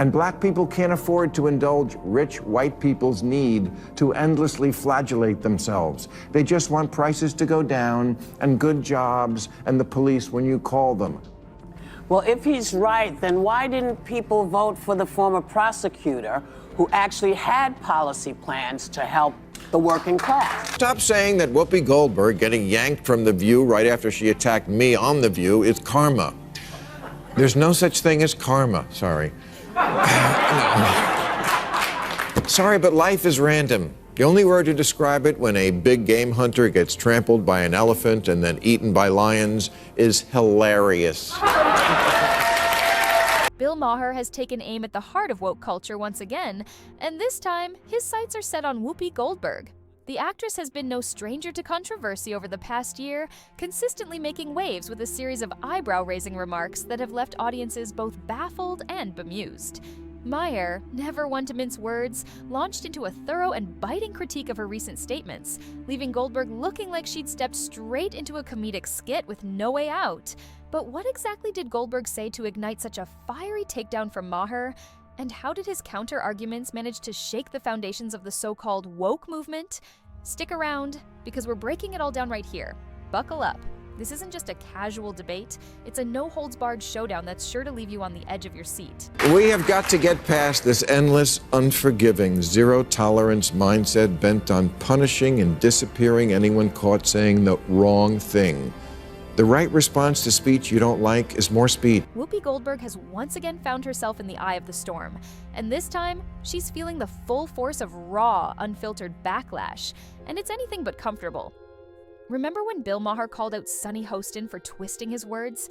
And black people can't afford to indulge rich white people's need to endlessly flagellate themselves. They just want prices to go down and good jobs and the police when you call them. Well, if he's right, then why didn't people vote for the former prosecutor who actually had policy plans to help the working class? Stop saying that Whoopi Goldberg getting yanked from The View right after she attacked me on The View is karma. There's no such thing as karma, sorry. Sorry, but life is random. The only word to describe it when a big game hunter gets trampled by an elephant and then eaten by lions is hilarious. Bill Maher has taken aim at the heart of woke culture once again, and this time, his sights are set on Whoopi Goldberg. The actress has been no stranger to controversy over the past year, consistently making waves with a series of eyebrow-raising remarks that have left audiences both baffled and bemused. Maher, never one to mince words, launched into a thorough and biting critique of her recent statements, leaving Goldberg looking like she'd stepped straight into a comedic skit with no way out. But what exactly did Goldberg say to ignite such a fiery takedown from Maher? And how did his counter-arguments manage to shake the foundations of the so-called woke movement? Stick around, because we're breaking it all down right here. Buckle up. This isn't just a casual debate, it's a no-holds-barred showdown that's sure to leave you on the edge of your seat. We have got to get past this endless, unforgiving, zero-tolerance mindset bent on punishing and disappearing anyone caught saying the wrong thing. The right response to speech you don't like is more speed. Whoopi Goldberg has once again found herself in the eye of the storm, and this time, she's feeling the full force of raw, unfiltered backlash, and it's anything but comfortable. Remember when Bill Maher called out Sunny Hostin for twisting his words?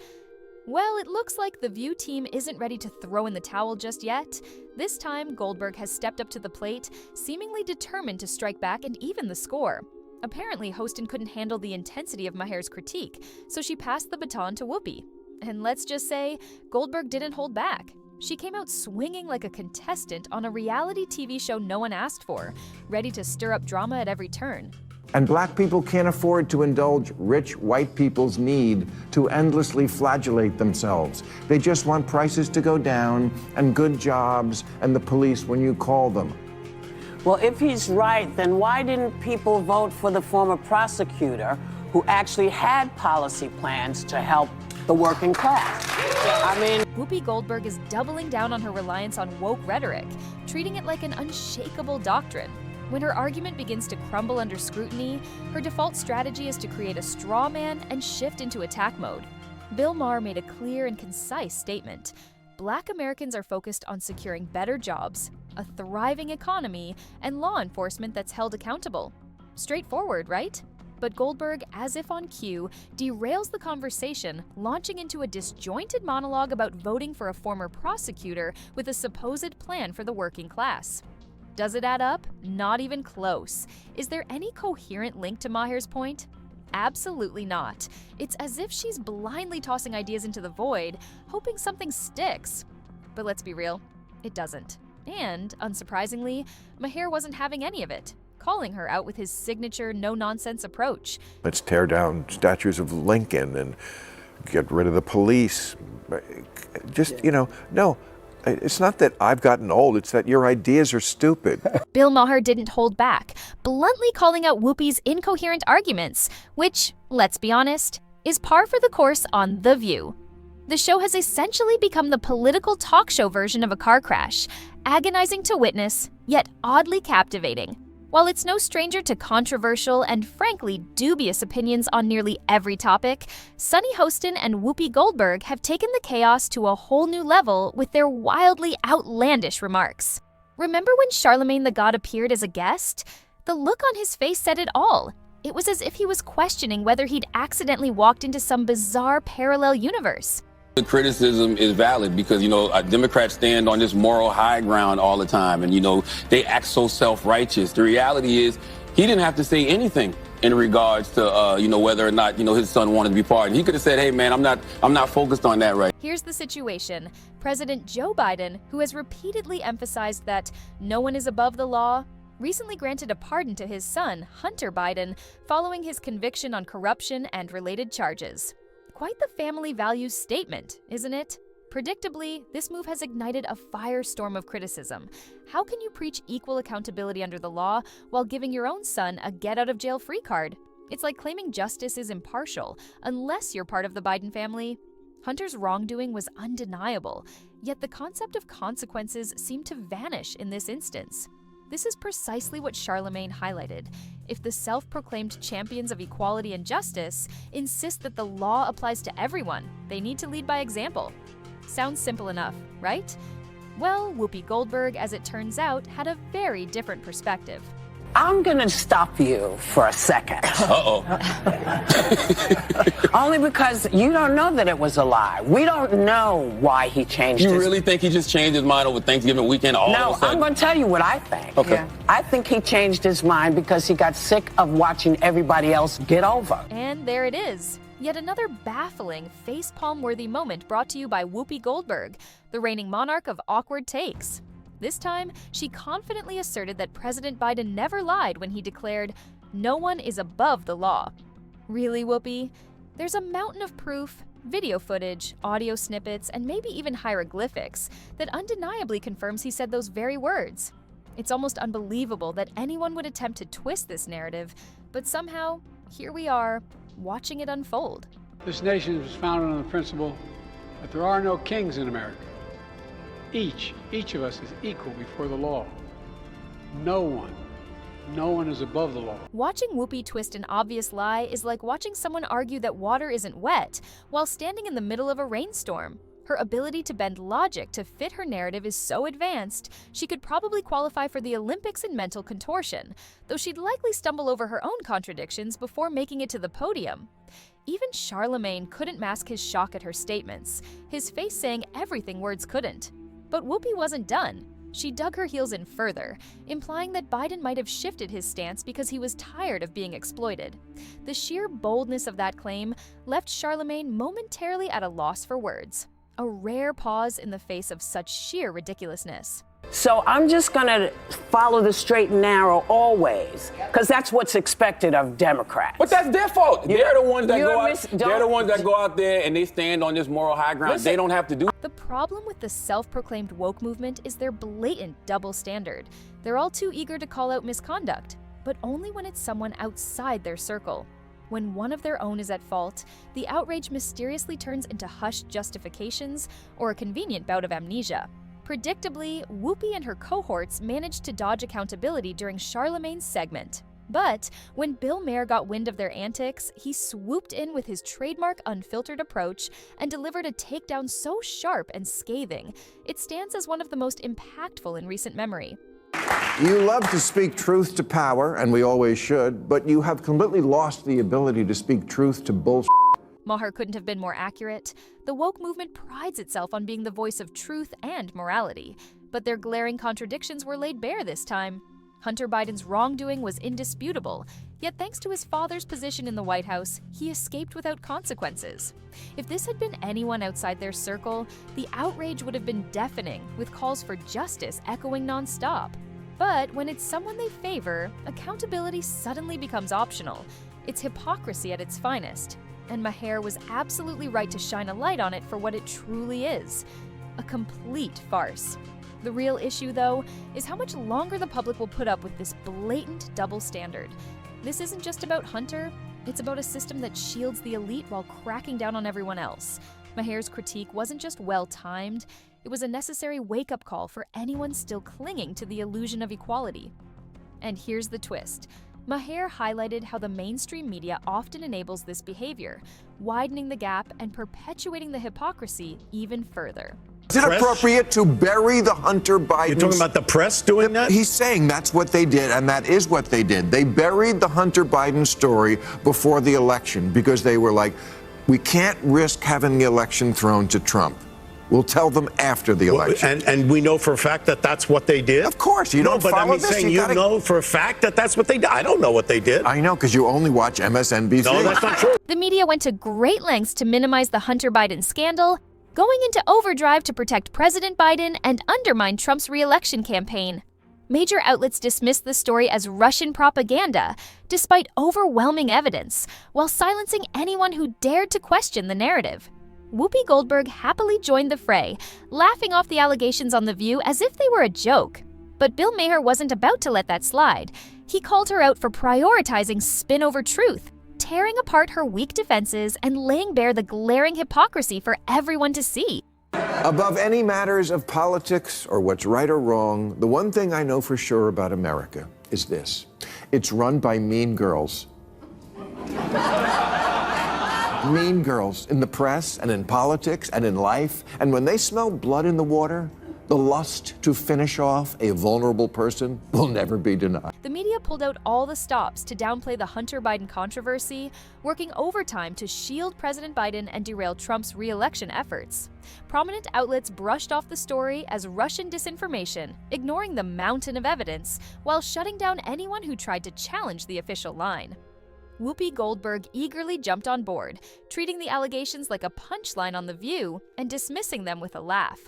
Well, it looks like the View team isn't ready to throw in the towel just yet. This time, Goldberg has stepped up to the plate, seemingly determined to strike back and even the score. Apparently, Hostin couldn't handle the intensity of Maher's critique, so she passed the baton to Whoopi. And let's just say, Goldberg didn't hold back. She came out swinging like a contestant on a reality TV show no one asked for, ready to stir up drama at every turn. And black people can't afford to indulge rich white people's need to endlessly flagellate themselves. They just want prices to go down and good jobs and the police when you call them. Well, if he's right, then why didn't people vote for the former prosecutor who actually had policy plans to help the working class? Whoopi Goldberg is doubling down on her reliance on woke rhetoric, treating it like an unshakable doctrine. When her argument begins to crumble under scrutiny, her default strategy is to create a straw man and shift into attack mode. Bill Maher made a clear and concise statement. Black Americans are focused on securing better jobs, a thriving economy, and law enforcement that's held accountable. Straightforward, right? But Goldberg, as if on cue, derails the conversation, launching into a disjointed monologue about voting for a former prosecutor with a supposed plan for the working class. Does it add up? Not even close. Is there any coherent link to Maher's point? Absolutely not. It's as if she's blindly tossing ideas into the void, hoping something sticks. But let's be real, it doesn't. And, unsurprisingly, Maher wasn't having any of it, calling her out with his signature no-nonsense approach. Let's tear down statues of Lincoln and get rid of the police. Just, no. It's not that I've gotten old, it's that your ideas are stupid. Bill Maher didn't hold back, bluntly calling out Whoopi's incoherent arguments, which, let's be honest, is par for the course on The View. The show has essentially become the political talk show version of a car crash, agonizing to witness, yet oddly captivating. While it's no stranger to controversial and frankly dubious opinions on nearly every topic, Sunny Hostin and Whoopi Goldberg have taken the chaos to a whole new level with their wildly outlandish remarks. Remember when Charlemagne the God appeared as a guest? The look on his face said it all. It was as if he was questioning whether he'd accidentally walked into some bizarre parallel universe. The criticism is valid because, Democrats stand on this moral high ground all the time and, they act so self-righteous. The reality is he didn't have to say anything in regards to, whether or not, his son wanted to be pardoned. He could have said, hey, man, I'm not focused on that right. Here's the situation. President Joe Biden, who has repeatedly emphasized that no one is above the law, recently granted a pardon to his son, Hunter Biden, following his conviction on corruption and related charges. Quite the family values statement, isn't it? Predictably, this move has ignited a firestorm of criticism. How can you preach equal accountability under the law while giving your own son a get-out-of-jail-free card? It's like claiming justice is impartial, unless you're part of the Biden family. Hunter's wrongdoing was undeniable, yet the concept of consequences seemed to vanish in this instance. This is precisely what Charlemagne highlighted. If the self-proclaimed champions of equality and justice insist that the law applies to everyone, they need to lead by example. Sounds simple enough, right? Well, Whoopi Goldberg, as it turns out, had a very different perspective. I'm going to stop you for a second. Uh-oh. Only because you don't know that it was a lie. We don't know why he changed You his really think he just changed his mind over Thanksgiving weekend all No, of a sudden? I'm going to tell you what I think. Okay. Yeah. I think he changed his mind because he got sick of watching everybody else get over. And there it is. Yet another baffling, facepalm-worthy moment brought to you by Whoopi Goldberg, the reigning monarch of awkward takes. This time, she confidently asserted that President Biden never lied when he declared, "No one is above the law." Really, Whoopi? There's a mountain of proof, video footage, audio snippets, and maybe even hieroglyphics that undeniably confirms he said those very words. It's almost unbelievable that anyone would attempt to twist this narrative, but somehow, here we are, watching it unfold. This nation was founded on the principle that there are no kings in America. Each of us is equal before the law. No one is above the law. Watching Whoopi twist an obvious lie is like watching someone argue that water isn't wet while standing in the middle of a rainstorm. Her ability to bend logic to fit her narrative is so advanced, she could probably qualify for the Olympics in mental contortion, though she'd likely stumble over her own contradictions before making it to the podium. Even Charlemagne couldn't mask his shock at her statements, his face saying everything words couldn't. But Whoopi wasn't done. She dug her heels in further, implying that Biden might have shifted his stance because he was tired of being exploited. The sheer boldness of that claim left Charlemagne momentarily at a loss for words. A rare pause in the face of such sheer ridiculousness. So I'm just going to follow the straight and narrow always, because that's what's expected of Democrats. But that's their fault. They're the ones that you're go out. mis- They're the ones that go out there and they stand on this moral high ground. Listen. They don't have to do. The problem with the self-proclaimed woke movement is their blatant double standard. They're all too eager to call out misconduct, but only when it's someone outside their circle. When one of their own is at fault, the outrage mysteriously turns into hushed justifications or a convenient bout of amnesia. Predictably, Whoopi and her cohorts managed to dodge accountability during Charlemagne's segment. But when Bill Maher got wind of their antics, he swooped in with his trademark unfiltered approach and delivered a takedown so sharp and scathing, it stands as one of the most impactful in recent memory. You love to speak truth to power, and we always should, but you have completely lost the ability to speak truth to bullshit. Maher couldn't have been more accurate. The woke movement prides itself on being the voice of truth and morality, but their glaring contradictions were laid bare this time. Hunter Biden's wrongdoing was indisputable, yet thanks to his father's position in the White House, he escaped without consequences. If this had been anyone outside their circle, the outrage would have been deafening, with calls for justice echoing nonstop. But when it's someone they favor, accountability suddenly becomes optional. It's hypocrisy at its finest. And Maher was absolutely right to shine a light on it for what it truly is, a complete farce. The real issue, though, is how much longer the public will put up with this blatant double standard. This isn't just about Hunter, it's about a system that shields the elite while cracking down on everyone else. Maher's critique wasn't just well-timed, it was a necessary wake-up call for anyone still clinging to the illusion of equality. And here's the twist. Maher highlighted how the mainstream media often enables this behavior, widening the gap and perpetuating the hypocrisy even further. Is it appropriate to bury the Hunter Biden? You're talking about the press doing that? He's saying that's what they did, and that is what they did. They buried the Hunter Biden story before the election because they were like, we can't risk having the election thrown to Trump. We'll tell them after the election. And we know for a fact that that's what they did? Of course, you don't but follow I'm this. saying you know for a fact that that's what they did. I don't know what they did. I know, because you only watch MSNBC. No, that's not true. The media went to great lengths to minimize the Hunter Biden scandal, going into overdrive to protect President Biden and undermine Trump's re-election campaign. Major outlets dismissed the story as Russian propaganda, despite overwhelming evidence, while silencing anyone who dared to question the narrative. Whoopi Goldberg happily joined the fray, laughing off the allegations on The View as if they were a joke. But Bill Maher wasn't about to let that slide. He called her out for prioritizing spin over truth, tearing apart her weak defenses and laying bare the glaring hypocrisy for everyone to see. Above any matters of politics or what's right or wrong, the one thing I know for sure about America is this: it's run by mean girls. Mean girls in the press and in politics and in life. And when they smell blood in the water, the lust to finish off a vulnerable person will never be denied. The media pulled out all the stops to downplay the Hunter Biden controversy, working overtime to shield President Biden and derail Trump's re-election efforts. Prominent outlets brushed off the story as Russian disinformation, ignoring the mountain of evidence, while shutting down anyone who tried to challenge the official line. Whoopi Goldberg eagerly jumped on board, treating the allegations like a punchline on The View and dismissing them with a laugh.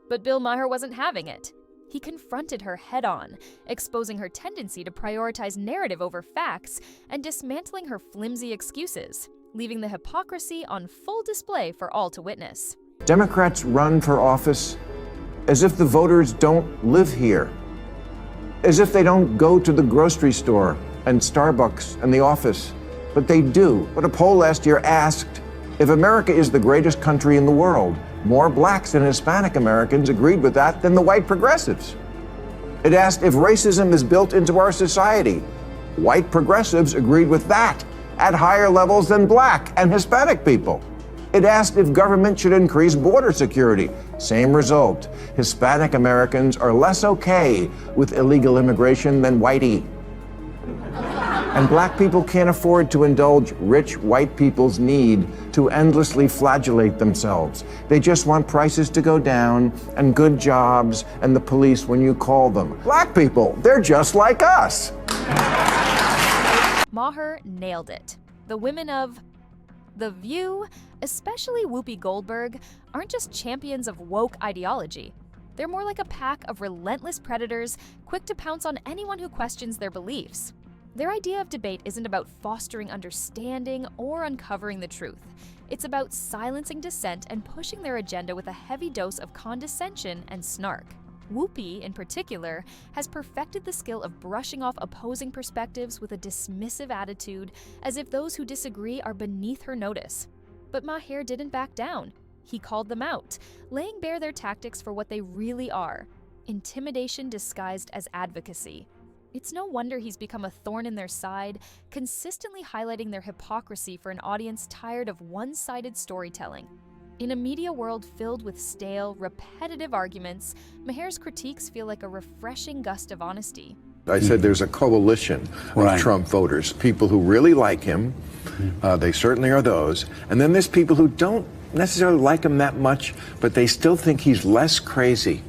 But Bill Maher wasn't having it. He confronted her head-on, exposing her tendency to prioritize narrative over facts and dismantling her flimsy excuses, leaving the hypocrisy on full display for all to witness. Democrats run for office as if the voters don't live here, as if they don't go to the grocery store and Starbucks and the office. But they do. But a poll last year asked, if America is the greatest country in the world, more blacks and Hispanic Americans agreed with that than the white progressives. It asked if racism is built into our society. White progressives agreed with that at higher levels than black and Hispanic people. It asked if government should increase border security. Same result. Hispanic Americans are less okay with illegal immigration than whitey. And black people can't afford to indulge rich white people's need to endlessly flagellate themselves. They just want prices to go down and good jobs and the police when you call them. Black people, they're just like us. Maher nailed it. The women of The View, especially Whoopi Goldberg, aren't just champions of woke ideology. They're more like a pack of relentless predators, quick to pounce on anyone who questions their beliefs. Their idea of debate isn't about fostering understanding or uncovering the truth. It's about silencing dissent and pushing their agenda with a heavy dose of condescension and snark. Whoopi, in particular, has perfected the skill of brushing off opposing perspectives with a dismissive attitude, as if those who disagree are beneath her notice. But Maher didn't back down. He called them out, laying bare their tactics for what they really are: intimidation disguised as advocacy. It's no wonder he's become a thorn in their side, consistently highlighting their hypocrisy for an audience tired of one-sided storytelling. In a media world filled with stale, repetitive arguments, Maher's critiques feel like a refreshing gust of honesty. I said there's a coalition of Trump voters, people who really like him. They certainly are those. And then there's people who don't necessarily like him that much, but they still think he's less crazy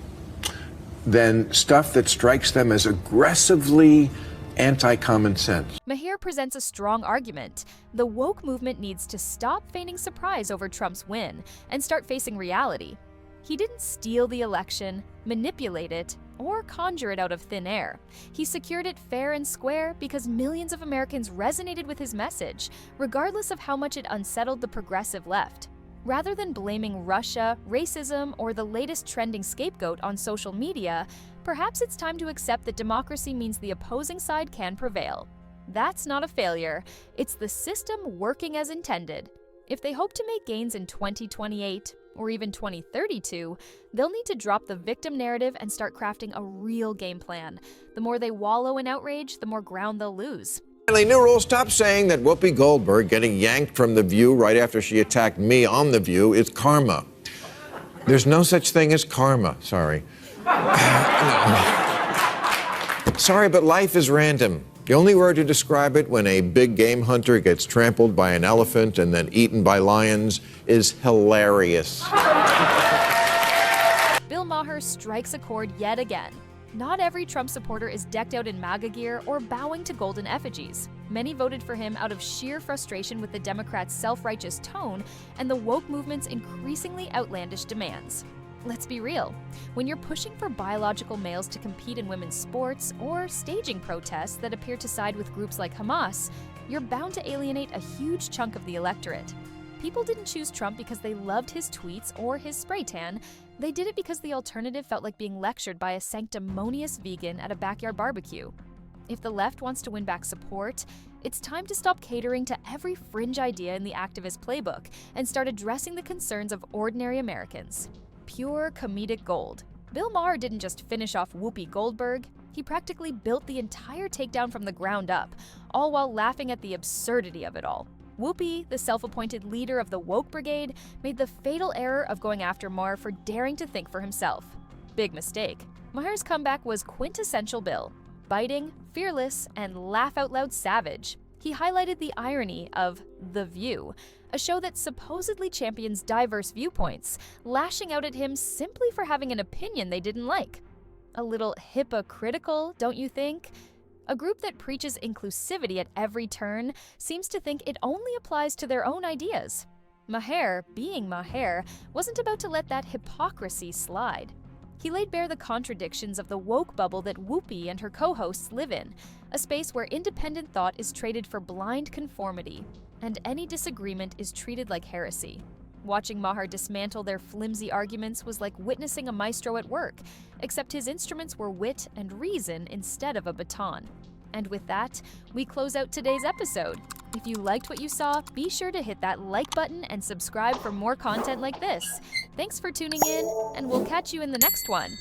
than stuff that strikes them as aggressively anti-common sense. Maher presents a strong argument. The woke movement needs to stop feigning surprise over Trump's win and start facing reality. He didn't steal the election, manipulate it, or conjure it out of thin air. He secured it fair and square because millions of Americans resonated with his message, regardless of how much it unsettled the progressive left. Rather than blaming Russia, racism, or the latest trending scapegoat on social media, perhaps it's time to accept that democracy means the opposing side can prevail. That's not a failure. It's the system working as intended. If they hope to make gains in 2028 or even 2032, they'll need to drop the victim narrative and start crafting a real game plan. The more they wallow in outrage, the more ground they'll lose. Finally, new rule: stop saying that Whoopi Goldberg getting yanked from The View right after she attacked me on The View is karma. There's no such thing as karma, sorry. Sorry, but life is random. The only word to describe it when a big game hunter gets trampled by an elephant and then eaten by lions is hilarious. Bill Maher strikes a chord yet again. Not every Trump supporter is decked out in MAGA gear or bowing to golden effigies. Many voted for him out of sheer frustration with the Democrats' self-righteous tone and the woke movement's increasingly outlandish demands. Let's be real. When you're pushing for biological males to compete in women's sports or staging protests that appear to side with groups like Hamas, you're bound to alienate a huge chunk of the electorate. People didn't choose Trump because they loved his tweets or his spray tan. They did it because the alternative felt like being lectured by a sanctimonious vegan at a backyard barbecue. If the left wants to win back support, it's time to stop catering to every fringe idea in the activist playbook and start addressing the concerns of ordinary Americans. Pure comedic gold. Bill Maher didn't just finish off Whoopi Goldberg, he practically built the entire takedown from the ground up, all while laughing at the absurdity of it all. Whoopi, the self-appointed leader of the woke brigade, made the fatal error of going after Maher for daring to think for himself. Big mistake. Maher's comeback was quintessential Bill. Biting, fearless, and laugh-out-loud savage. He highlighted the irony of The View, a show that supposedly champions diverse viewpoints, lashing out at him simply for having an opinion they didn't like. A little hypocritical, don't you think? A group that preaches inclusivity at every turn seems to think it only applies to their own ideas. Maher, being Maher, wasn't about to let that hypocrisy slide. He laid bare the contradictions of the woke bubble that Whoopi and her co-hosts live in, a space where independent thought is traded for blind conformity, and any disagreement is treated like heresy. Watching Maher dismantle their flimsy arguments was like witnessing a maestro at work, except his instruments were wit and reason instead of a baton. And with that, we close out today's episode. If you liked what you saw, be sure to hit that like button and subscribe for more content like this. Thanks for tuning in, and we'll catch you in the next one.